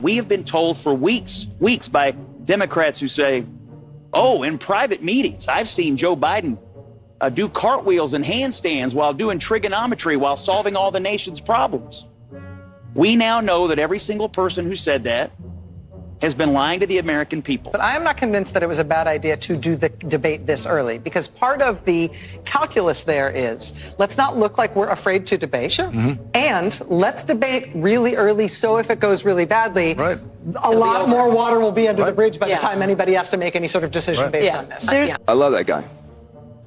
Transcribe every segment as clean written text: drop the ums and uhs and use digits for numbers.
We have been told for weeks by Democrats who say, oh, in private meetings, I've seen Joe Biden do cartwheels and handstands while doing trigonometry while solving all the nation's problems. We now know that every single person who said that has been lying to the American people. But I am not convinced that it was a bad idea to do the debate this early, because part of the calculus there is let's not look like we're afraid to debate. Sure. And let's debate really early, so if it goes really badly, Right. a lot more water will be under the bridge by Yeah. the time anybody has to make any sort of decision Right. based on this. I love that guy.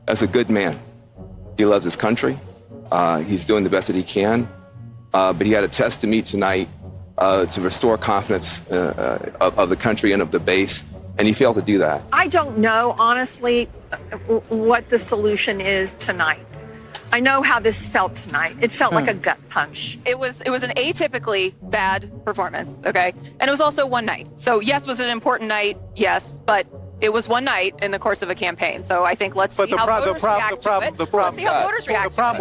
That's a good man. He loves his country. He's doing the best that he can. But he had a test to meet tonight to restore confidence of the country and of the base, and he failed to do that. I don't know, honestly, what the solution is tonight. I know how this felt tonight. It felt like a gut punch. It was an atypically bad performance, okay? And it was also one night. So yes, was it an important night? Yes, but it was one night in the course of a campaign. So I think let's see how voters react to it. Let's see how voters react to it. The problem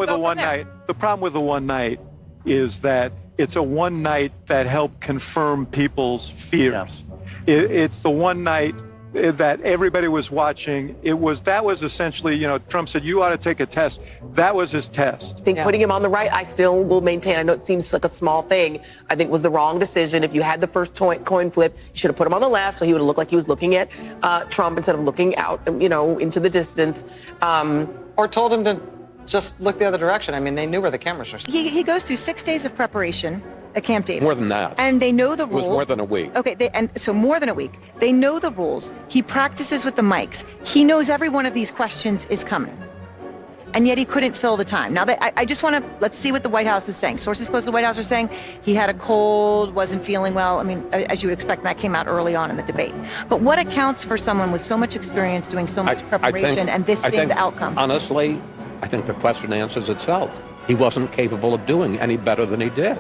with the one night is that it's a one night that helped confirm people's fears. It's the one night that everybody was watching. That was essentially, Trump said, you ought to take a test. That was his test. I think putting him on the right, I still will maintain, I know it seems like a small thing, I think was the wrong decision. If you had the first coin flip, you should have put him on the left so he would have looked like he was looking at Trump instead of looking out, into the distance. Or told him to just look the other direction. I mean, they knew where the cameras were. He goes through 6 days of preparation at Camp David. More than that. And they know the rules. It was more than a week. Okay, so more than a week. They know the rules. He practices with the mics. He knows every one of these questions is coming. And yet he couldn't fill the time. Now, I just want to, let's see what the White House is saying. Sources close to the White House are saying he had a cold, wasn't feeling well. I mean, as you would expect, that came out early on in the debate. But what accounts for someone with so much experience doing so much preparation and this being the outcome? Honestly, I think the question answers itself. He wasn't capable of doing any better than he did.